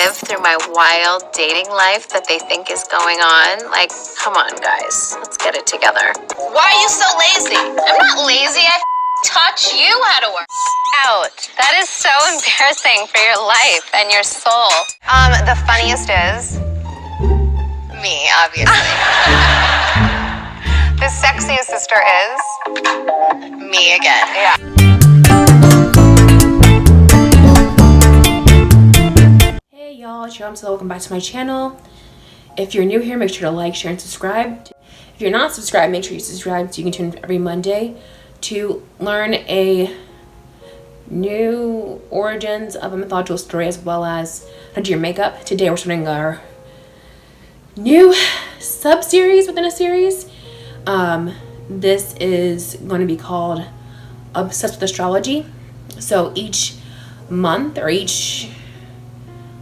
live through my wild dating life that they think is going on. Like, come on, guys. Let's get it together. Why are you so lazy? I'm not lazy. I taught you how to work. Ouch. That is so embarrassing for your life and your soul. The funniest is me, obviously. The sexiest sister is me again. Yeah. Hey y'all, it's your mom, so welcome back to my channel. If you're new here, make sure to like, share, and subscribe. If you're not subscribed, make sure you subscribe so you can tune in every Monday to learn a new origins of a mythological story as well as how to do your makeup. Today we're starting our new sub-series within a series. This is going to be called Obsessed with Astrology. So each month, or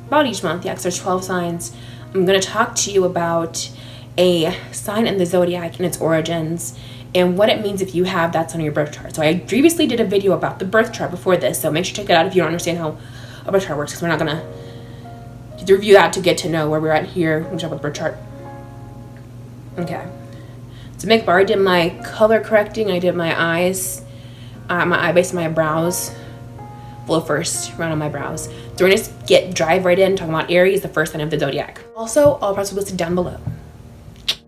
about each month, yeah, because there's 12 signs, I'm going to talk to you about a sign in the zodiac and its origins and what it means if you have that sign on your birth chart. So I previously did a video about the birth chart before this, so make sure to check it out if you don't understand how a birth chart works, because we're not going to review that to get to know where we're at here when we talk about the birth chart. Okay. So makeup, I already did my color correcting. I did my eyes, my eye base, and my brows. Well, first round on my brows. So we're gonna just drive right in talking about Aries, the first sign of the zodiac. Also, all parts will be listed down below.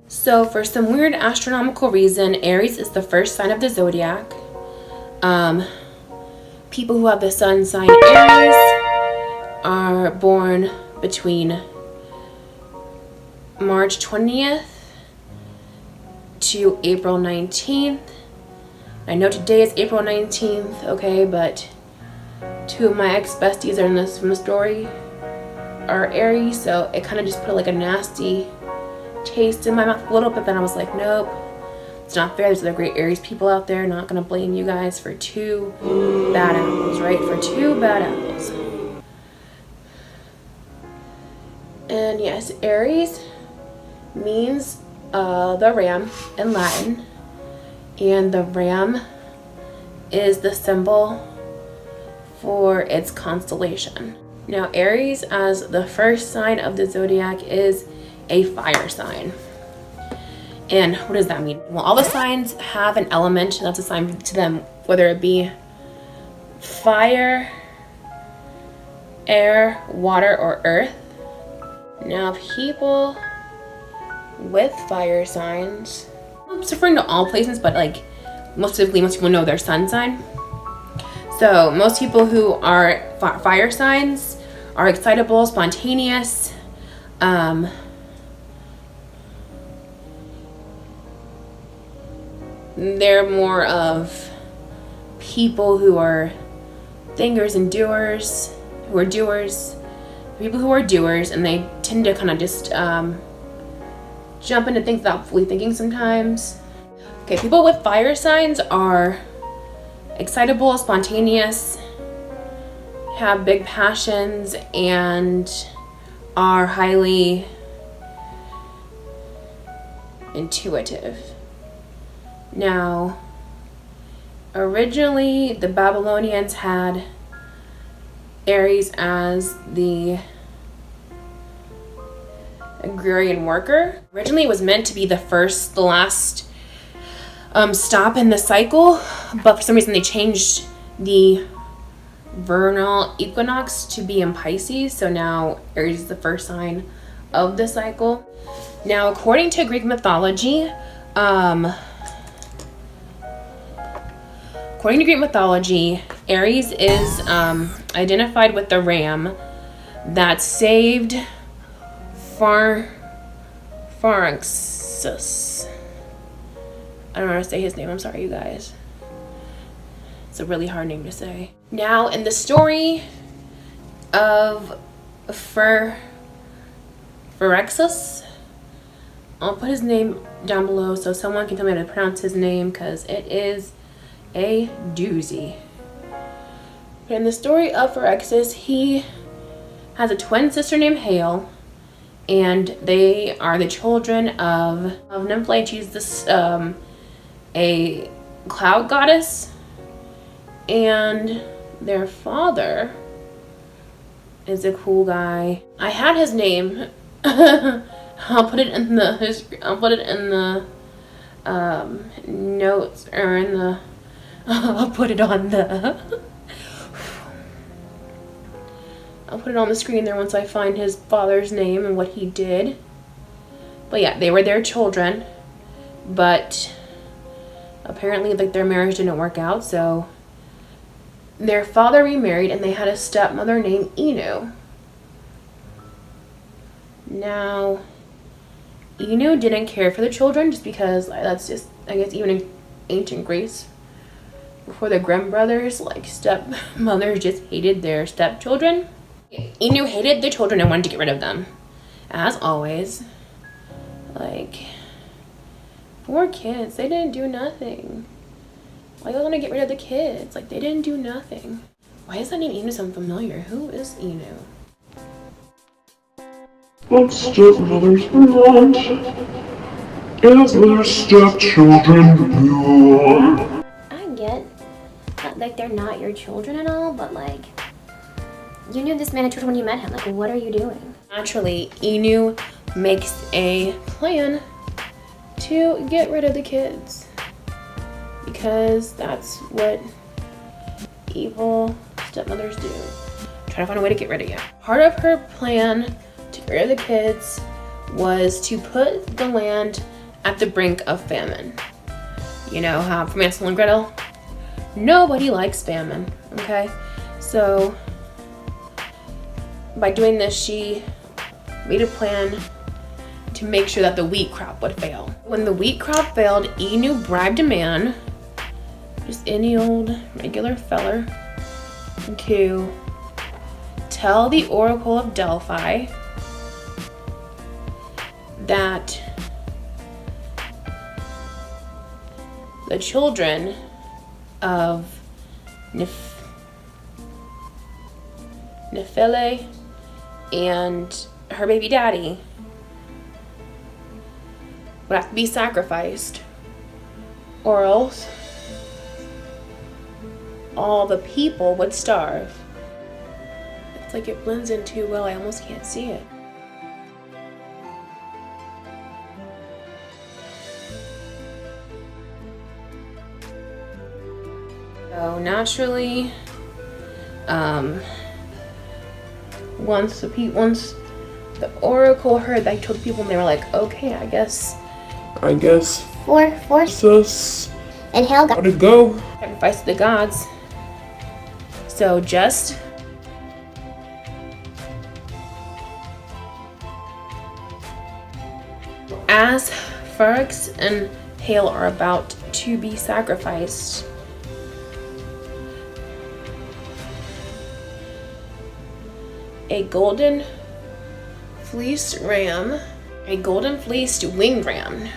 So for some weird astronomical reason, Aries is the first sign of the zodiac. People who have the sun sign Aries are born between March 20th to April 19th. I know today is April 19th, okay, but two of my ex-besties are in this from the story are Aries, so it kind of just put like a nasty taste in my mouth a little bit. Then I was like, nope, it's not fair. There's other great Aries people out there. Not gonna blame you guys for two bad apples, right? For two bad apples. And yes, Aries means the ram in Latin, and the ram is the symbol for its constellation. Now, Aries as the first sign of the zodiac is a fire sign. And what does that mean? Well, all the signs have an element that's assigned to them, whether it be fire, air, water, or earth. Now, people with fire signs, I'm referring to all placements, but like most specifically, most people know their sun sign. So most people who are fire signs are excitable, spontaneous, they're more of people who are thinkers and doers, people who are doers, and they tend to kind of just jump into things without fully thinking sometimes. Okay, people with fire signs are excitable, spontaneous, have big passions, and are highly intuitive. Now, originally the Babylonians had Aries as the agrarian worker. Originally it was meant to be the last stop in the cycle, but for some reason they changed the vernal equinox to be in Pisces, so now Aries is the first sign of the cycle. Now, according to Greek mythology, Aries is identified with the ram that saved Pharynxus. I don't know how to say his name. I'm sorry, you guys. It's a really hard name to say. Now, in the story of Pharynxus, I'll put his name down below so someone can tell me how to pronounce his name, because it is a doozy. But in the story of Pharynxus, he has a twin sister named Hale, and they are the children of Nymphle. She's this a cloud goddess, and their father is a cool guy. I had his name. I'll put it in the notes, or in the I'll put it on the screen there once I find his father's name and what he did. But yeah, they were their children, but apparently like their marriage didn't work out, so their father remarried and they had a stepmother named Inu. Now, Inu didn't care for the children just because that's just, I guess, even in ancient Greece, before the Grimm brothers, like stepmothers just hated their stepchildren. Inu hated the children and wanted to get rid of them, as always. Like, poor kids, they didn't do nothing. Why you want to get rid of the kids? Like, they didn't do nothing. Why is that name Inu sound familiar? Who is Inu? What stepmothers want is their stepchildren pure. I get that, like, they're not your children and all, but, like, you knew this man had children when you met him. Like, what are you doing? Naturally, Inu makes a plan to get rid of the kids, because that's what evil stepmothers do. Try to find a way to get rid of you. Part of her plan to get rid of the kids was to put the land at the brink of famine. You know how from Hansel and Gretel? Nobody likes famine, okay? So by doing this, she made a plan to make sure that the wheat crop would fail. When the wheat crop failed, Inu bribed a man, just any old regular feller, to tell the Oracle of Delphi that the children of Nephele and her baby daddy would have to be sacrificed, or else all the people would starve. It's like it blends in too well, I almost can't see it. So naturally, once the Oracle heard that, I told the people, and they were like, okay, I guess Force and hell got How'd it go? sacrifice to the gods. So just as Ferrex and Hale are about to be sacrificed, a golden fleeced ram, a golden fleeced winged ram.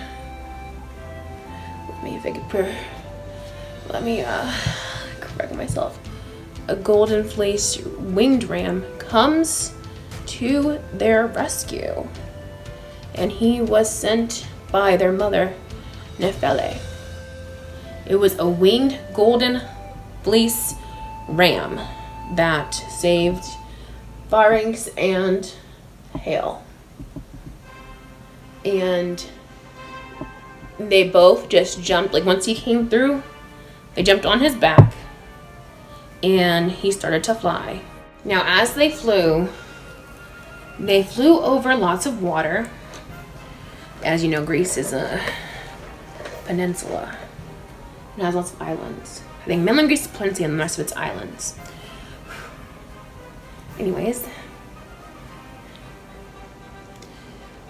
Let me correct myself. A golden fleeced winged ram comes to their rescue, and he was sent by their mother, Nephele. It was a winged golden fleece ram that saved Pharynx and Hale. And they both just jumped, like once he came through, they jumped on his back and he started to fly. Now as they flew over lots of water. As you know, Greece is a peninsula. It has lots of islands. I think mainland Greece is plenty and the rest of it's islands. Anyways,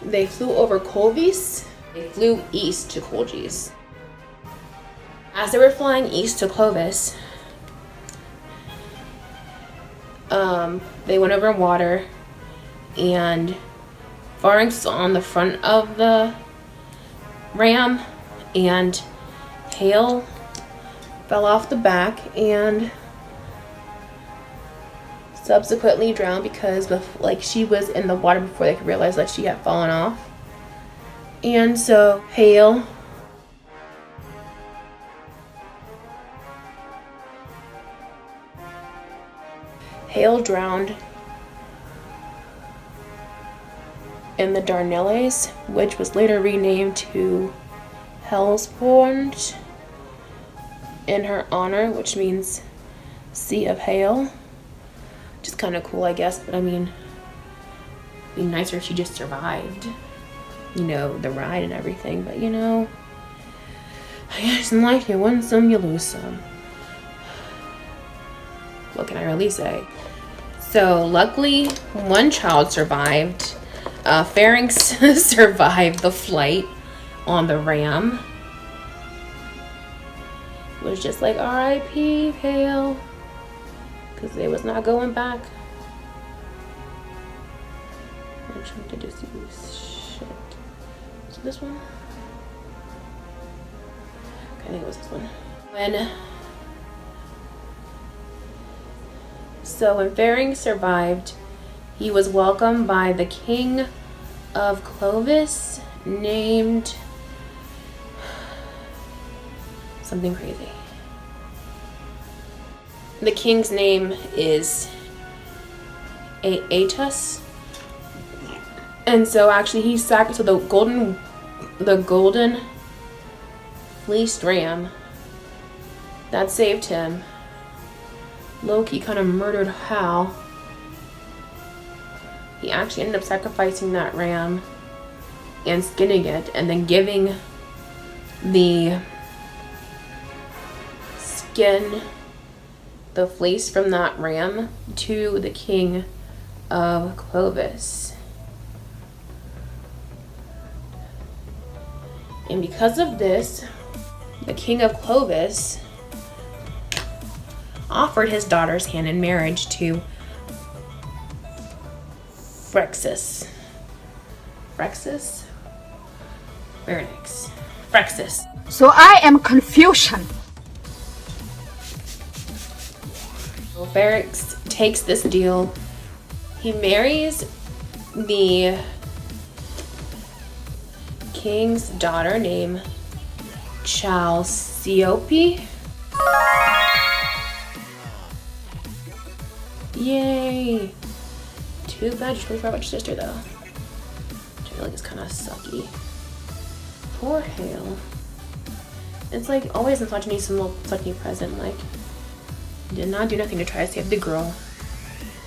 they flew over Colvis. They flew east to Colgis. As they were flying east to Clovis, they went over water, and Pharynx was on the front of the ram, and Hale fell off the back and subsequently drowned because she was in the water before they could realize that she had fallen off. And so Hale drowned in the Dardanelles, which was later renamed to Hellespont in her honor, which means Sea of Hail. Which is kind of cool, I guess, but I mean, it'd be nicer if she just survived, you know, the ride and everything, but you know, I guess in life you win some, you lose some. What can I really say? So luckily, one child survived. Pharynx survived the flight on the ram. It was just like R.I.P. Hale, because they was not going back. I'm trying to just use shit. Is it this one? Okay, I think it was this one. So when Pharynx survived, he was welcomed by the king of Clovis, named something crazy. The king's name is Aetus. And so actually he sacrificed the golden fleeced ram that saved him. Loki kind of murdered Hal. He actually ended up sacrificing that ram and skinning it and then giving the skin, the fleece from that ram, to the king of Clovis. And because of this, the king of Clovis offered his daughter's hand in marriage to Phrixus. So I am Confucian. So Pharynx takes this deal. He marries the king's daughter named Chalciope. Yay! Too bad she forgot about your sister though. Which I feel like is kind of sucky. Poor Hale. It's like always misogyny, some little misogyny present. Like, did not do nothing to try to save the girl.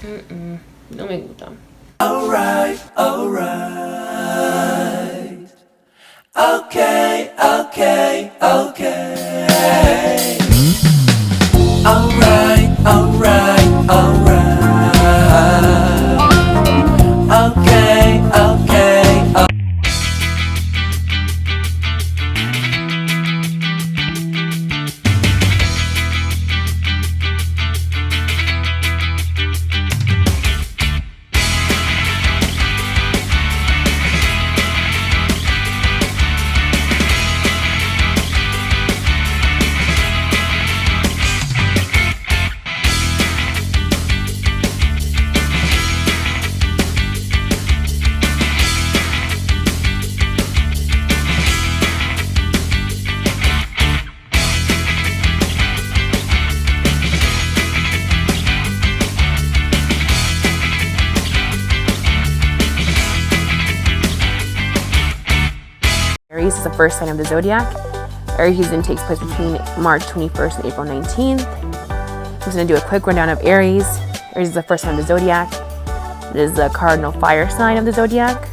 Don't make me dumb. Alright. Okay. Alright. Okay. Aries is the first sign of the zodiac. Aries season takes place between March 21st and April 19th. I'm just going to do a quick rundown of Aries. Aries is the first sign of the zodiac. It is the cardinal fire sign of the zodiac.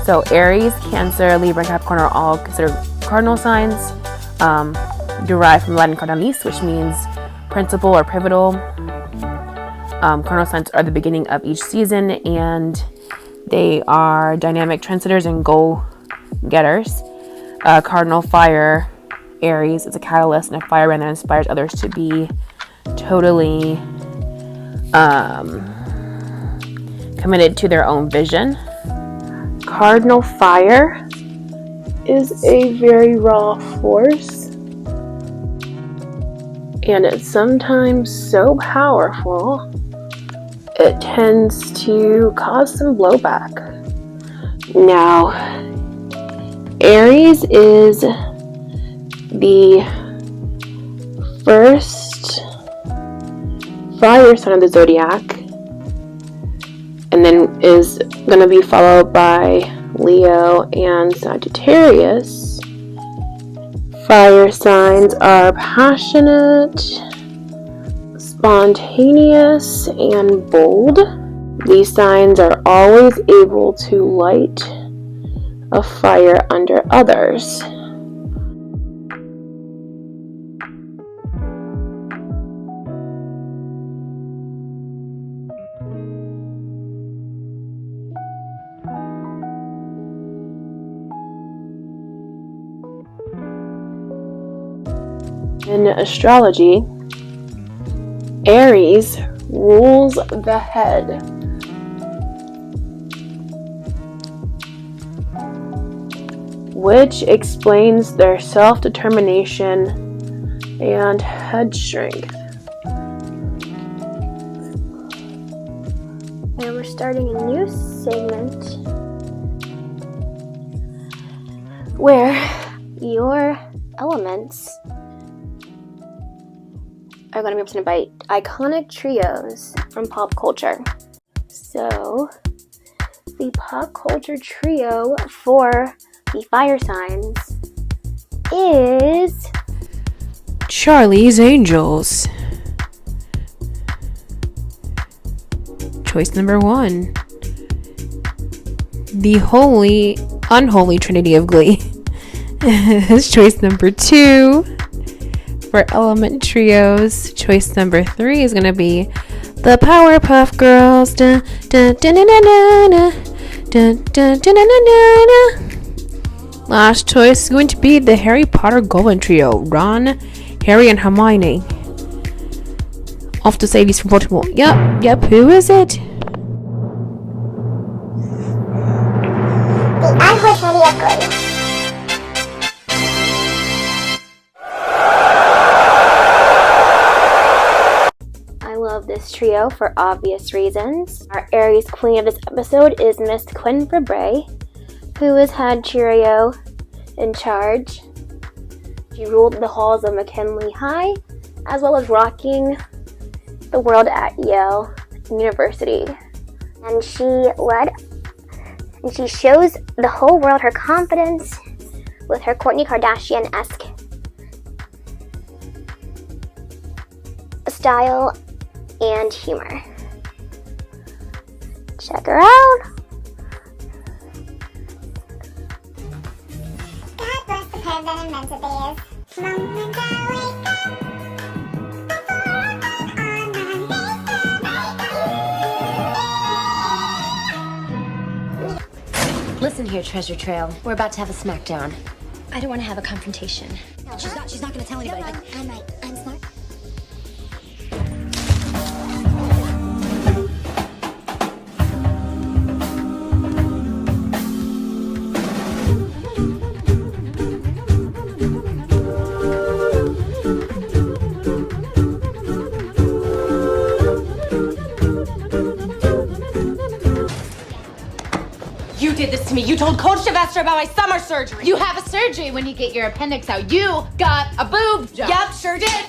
So Aries, Cancer, Libra, and Capricorn are all considered cardinal signs, derived from Latin cardinalis, which means principal or pivotal. Cardinal signs are the beginning of each season, and they are dynamic trendsetters and goal getters. Cardinal fire Aries is a catalyst and a firebrand that inspires others to be totally committed to their own vision. Cardinal fire is a very raw force, and it's sometimes so powerful it tends to cause some blowback. Now, Aries is the first fire sign of the zodiac, and and then is going to be followed by Leo and Sagittarius. Fire signs are passionate, spontaneous, and bold. These signs are always able to light a fire under others. In astrology, Aries rules the head. Which explains their self-determination and head strength. And we're starting a new segment where your elements are going to be represented by iconic trios from pop culture. So, the pop culture trio for the fire signs is Charlie's Angels. Choice number 1. The unholy trinity of Glee is choice number 2. For element trios, choice number 3 is going to be the Powerpuff Girls. Dun, dun, dun, dun, dun, dun, dun, dun, dun, dun, dun, dun. Last choice is going to be the Harry Potter Goblin Trio, Ron, Harry, and Hermione. Off to say these from Baltimore. Yep, who is it? the unholy trinity of Glee. I love this trio for obvious reasons. Our Aries queen of this episode is Miss Quinn Fabray, who has had Cheerio in charge. She ruled the halls of McKinley High, as well as rocking the world at Yale University. And she shows the whole world her confidence with her Kourtney Kardashian-esque style and humor. Check her out. God bless the pair that invented these. Moment I wake up, before I go on my Listen here, Treasure Trail. We're about to have a smackdown. I don't want to have a confrontation. No, she's not gonna tell anybody. I'm smart. You did this to me. You told Coach Sylvester about my summer surgery. You have a surgery when you get your appendix out. You got a boob job. Yep, sure did.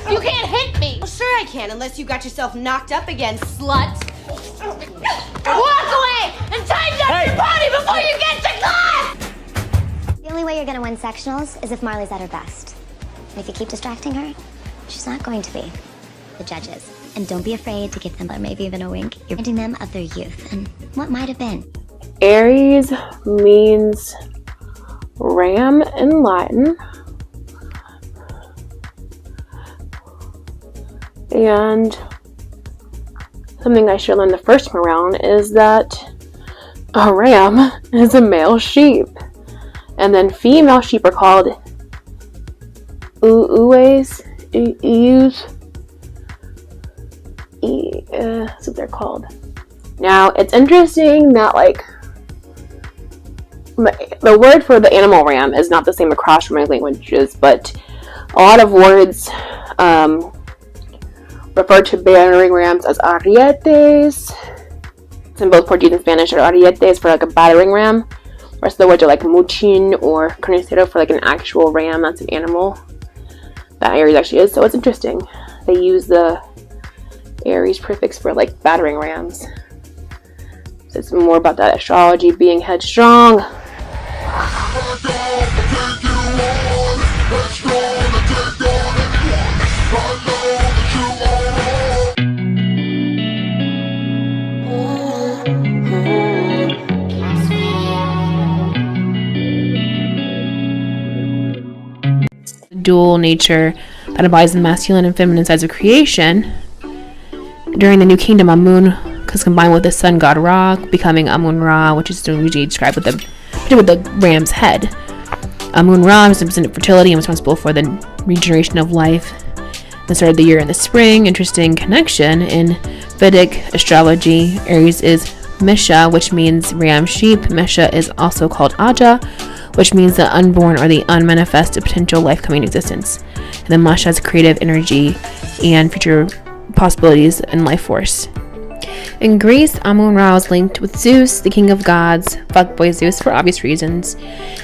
You can't hit me. Well, sure I can, unless you got yourself knocked up again, slut. Walk away and tighten up your body before you get to class! The only way you're gonna win sectionals is if Marley's at her best. And if you keep distracting her, she's not going to be. The judges. And don't be afraid to give them, or maybe even a wink. You're reminding them of their youth and what might have been. Aries means ram in Latin. And something I should learn the first time around is that a ram is a male sheep. And then female sheep are called ewes. That's what they're called. Now, it's interesting that, the word for the animal ram is not the same across Romance languages, but a lot of words refer to battering rams as arietes. In both Portuguese and Spanish are arietes for a battering ram. The rest of the words are muchin or carnicero for an actual ram. That's an animal that Aries actually is. So it's interesting. They use the Aries prefix for battering rams. It's more about that astrology, being headstrong. Dual nature that embodies the masculine and feminine sides of creation. During the New Kingdom, Amun is combined with the sun god Ra, becoming Amun Ra, which is usually described with the ram's head. Amun Ra is represented fertility and responsible for the regeneration of life. The start of the year in the spring. Interesting connection in Vedic astrology. Aries is Misha, which means ram sheep. Misha is also called Aja, which means the unborn or the unmanifested potential life coming into existence. And then Masha has creative energy and future possibilities and life force. In Greece, Amun-Ra is linked with Zeus, the king of gods, fuckboy Zeus for obvious reasons.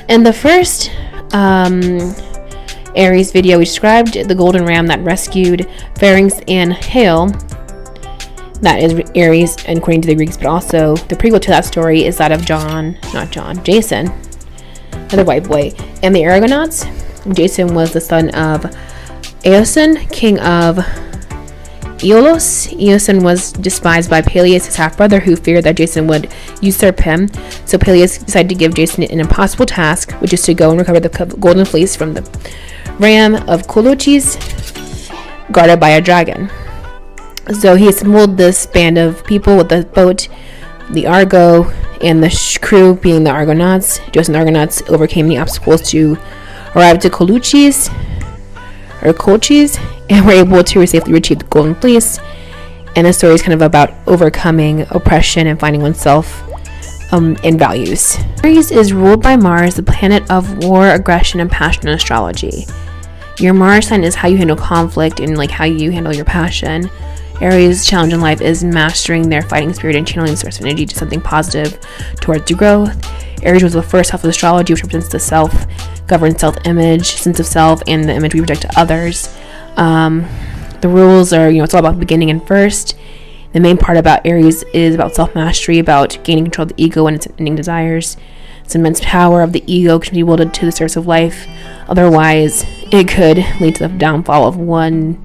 In the first Aries video, we described the golden ram that rescued Pharynx and Hail. That is Aries, according to the Greeks, but also the prequel to that story is that of Jason, another white boy, and the Argonauts. Jason was the son of Aeson, king of Aeolus. Aeson was despised by Peleus, his half-brother, who feared that Jason would usurp him. So Peleus decided to give Jason an impossible task, which is to go and recover the golden fleece from the ram of Colochis, guarded by a dragon. So he assembled this band of people with the boat, the Argo, and the crew being the Argonauts. Joseph and the Argonauts overcame the obstacles to arrive to Colochis, and were able to safely retrieve the golden fleece. And the story is kind of about overcoming oppression and finding oneself in values. Aries is ruled by Mars, the planet of war, aggression, and passion in astrology. Your Mars sign is how you handle conflict and how you handle your passion. Aries' challenge in life is mastering their fighting spirit and channeling the source of energy to something positive towards your growth. Aries was the first house of astrology, which represents the self-governed self-image, sense of self, and the image we project to others. The rules are, it's all about beginning and first. The main part about Aries is about self-mastery, about gaining control of the ego and its ending desires. It's immense power of the ego can be wielded to the source of life. Otherwise, it could lead to the downfall of one,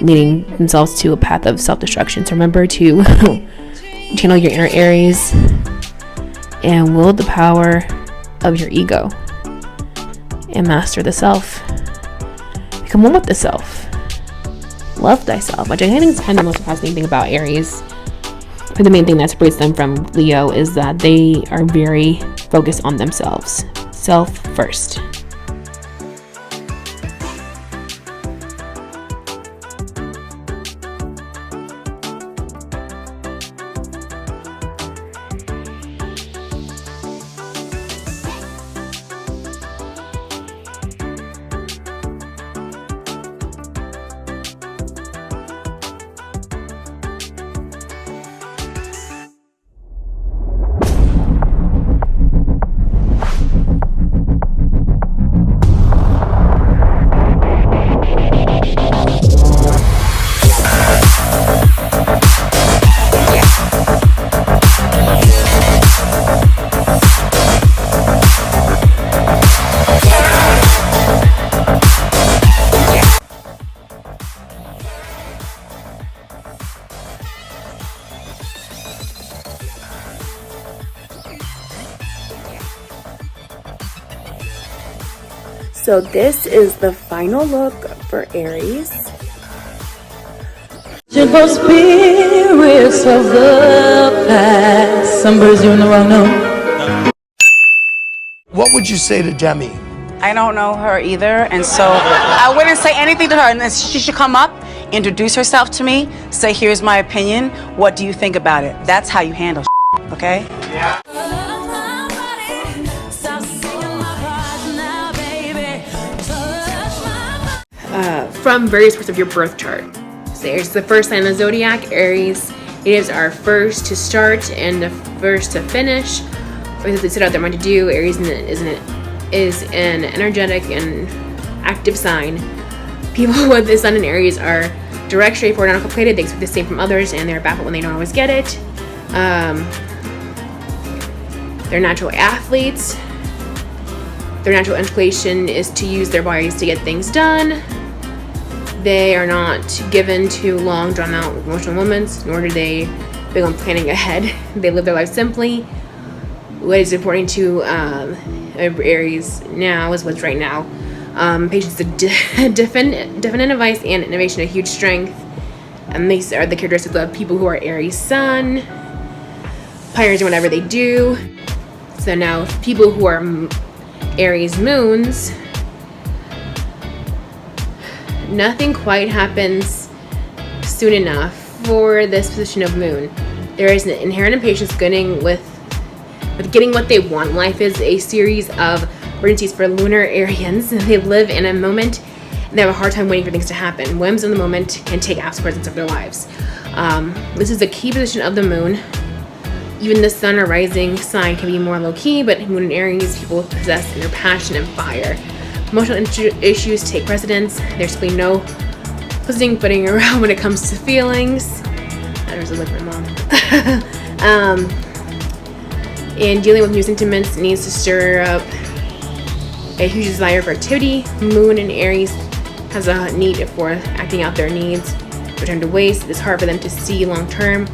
leading themselves to a path of self-destruction. So remember to channel your inner Aries and wield the power of your ego and master the self. Become one with the self. Love thyself, which I think is kind of the most fascinating thing about Aries. But the main thing that separates them from Leo is that they are very focused on themselves. Self first. So this is the final look for Aries. Gentle spirits of the past. Somebody's doing the wrong note. What would you say to Demi? I don't know her either, and so I wouldn't say anything to her. And then she should come up, introduce herself to me, say, here's my opinion. What do you think about it? That's how you handle okay? Yeah. From various parts of your birth chart. So Aries is the first sign of the zodiac. Aries is our first to start and the first to finish. Or they set out their mind to do. Aries is an energetic and active sign. People with the sun in Aries are direct, straightforward, uncomplicated. They expect the same from others, and they're baffled when they don't always get it. They're natural athletes. Their natural inclination is to use their bodies to get things done. They are not given to long, drawn-out emotional moments, nor do they big on planning ahead. They live their life simply. What is important to Aries now is what's right now. Patience, definite advice, and innovation, a huge strength. And these are the characteristics of people who are Aries Sun. Pioneers in whatever they do. So now, people who are Aries Moons, nothing quite happens soon enough for this position of Moon. There is an inherent impatience getting what they want. Life is a series of urgencies for lunar Arians. They live in a moment and they have a hard time waiting for things to happen. Whims in the moment can take absolute presence of their lives. This is a key position of the Moon. Even the Sun or rising sign can be more low-key, but Moon and Aries people possess inner passion and fire. Emotional issues take precedence. There's simply no putting around when it comes to feelings. I was like my mom. In dealing with new sentiments, needs to stir up a huge desire for activity. Moon and Aries has a need for acting out their needs. Return to waste. It's hard for them to see long term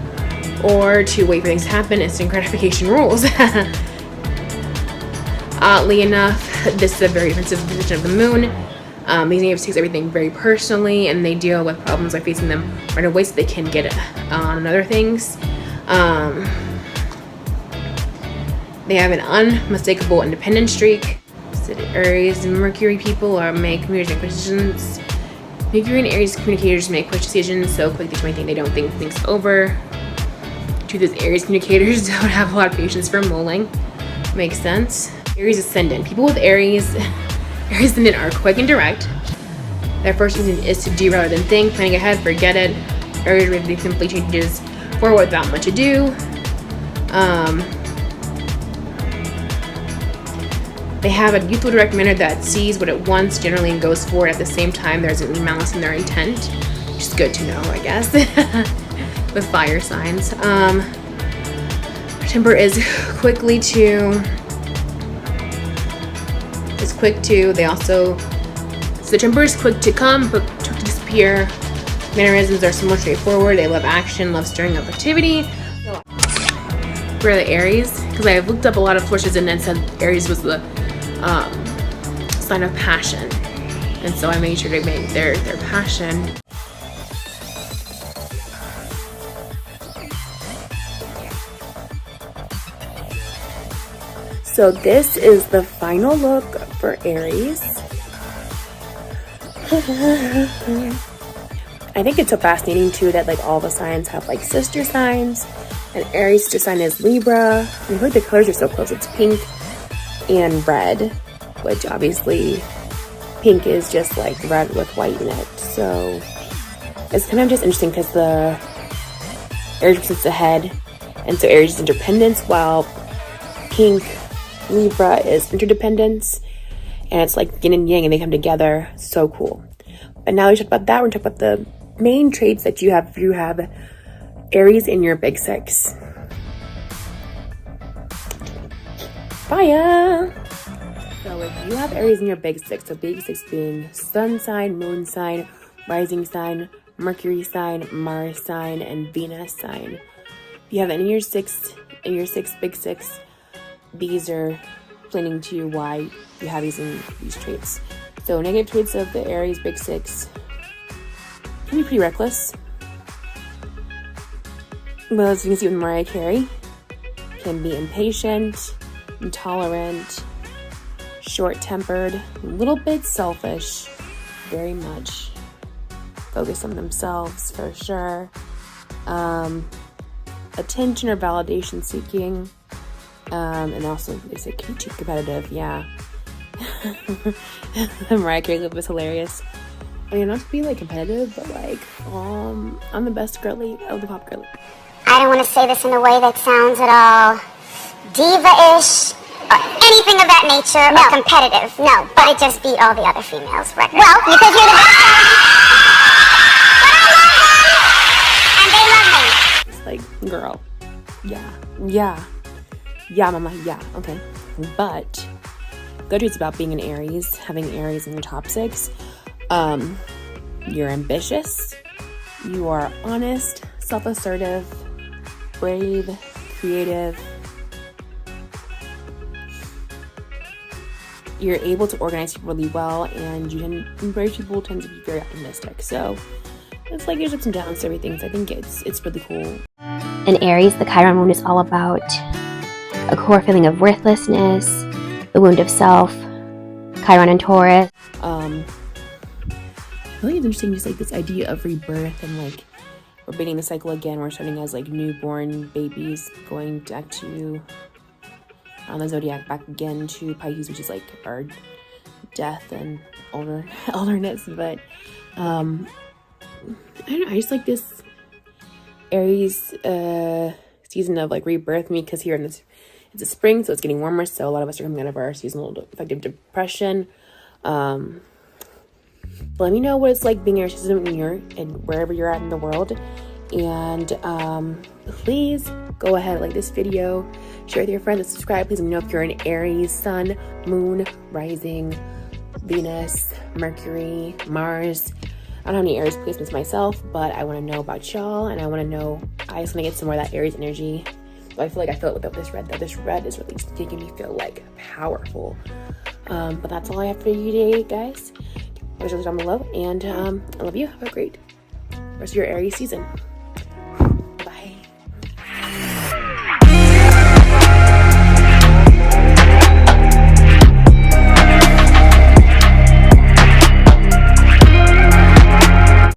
or to wait for things to happen. Instant gratification rules. Oddly enough, this is a very defensive position of the Moon. These natives take everything very personally, and they deal with problems by facing them right away so they can get on other things. They have an unmistakable independent streak. So Aries and Mercury people make communication decisions. Mercury and Aries communicators make quick decisions so quick they might think they don't think things over. Truth is, Aries communicators don't have a lot of patience for mulling. Makes sense. Aries ascendant. People with Aries ascendant are quick and direct. Their first instinct is to do rather than think. Planning ahead, forget it. Aries really simply changes forward without much ado. They have a youthful, direct manner that sees what it wants generally and goes forward. At the same time, there isn't any malice in their intent, which is good to know, I guess. With fire signs, temper is quick to. They also, so the temper is quick to come, but quick to disappear. Mannerisms are somewhat straightforward. They love action, love stirring up activity. For the Aries, because I looked up a lot of sources and then said Aries was the sign of passion, and so I made sure to make their passion. So this is the final look for Aries. I think it's so fascinating too that like all the signs have like sister signs, and Aries' sister sign is Libra. And I feel like the colors are so close. It's pink and red, which obviously pink is just like red with white in it. So it's kind of just interesting because the Aries represents the head, and so Aries is independence, while pink Libra is interdependence, and it's like yin and yang, and they come together. So cool. But now we talked about that, we're going to talk about the main traits that you have if you have Aries in your big six. Fire! So if you have Aries in your big six, so big six being sun sign, moon sign, rising sign, Mercury sign, Mars sign, and Venus sign. If you have any in your big six, these are explaining to you why you have these traits. So negative traits of the Aries big six can be pretty reckless. Well, as you can see with Mariah Carey, can be impatient, intolerant, short-tempered, a little bit selfish, very much focused on themselves for sure. Attention or validation seeking. And also, they say too competitive, yeah. Mariah Carey clip was hilarious. I mean, not to be like competitive, but like, I'm the best girly of the pop girly. I don't want to say this in a way that sounds at all diva-ish or anything of that nature or competitive. No, but it just beat all the other females' records. Well, because you're the best. But I love them, and they love me. It's like, girl, yeah. Yeah, mama, yeah, okay. But go to it's about being an Aries, having Aries in your top 6. You're ambitious, you are honest, self-assertive, brave, creative. You're able to organize people really well, and brave people tend to be very optimistic. So it's like there's ups and downs to everything. So I think it's really cool. In Aries, the Chiron wound is all about a core feeling of worthlessness, the wound of self. Chiron and Taurus. I think it's interesting, just like this idea of rebirth and like we're beginning the cycle again. We're starting as like newborn babies, going back to on the zodiac, back again to Pisces, which is like our death and olderness. But I don't know, I just like this Aries season of like rebirth me, because here in this it's a spring, so it's getting warmer, so a lot of us are coming out of our seasonal affective depression. But let me know what it's like being Aries season when you're and wherever you're at in the world. And please go ahead, like this video, share with your friends, and subscribe. Please let me know if you're an Aries sun, moon, rising, Venus, Mercury, Mars. I don't have any Aries placements myself, but I want to know about y'all, and I want to know, I just want to get some more of that Aries energy. So I feel like I feel it with this red, though. This red is really making me feel like powerful. But that's all I have for you today, guys. Pleasure down below, and I love you. Have a great rest of your Aries season.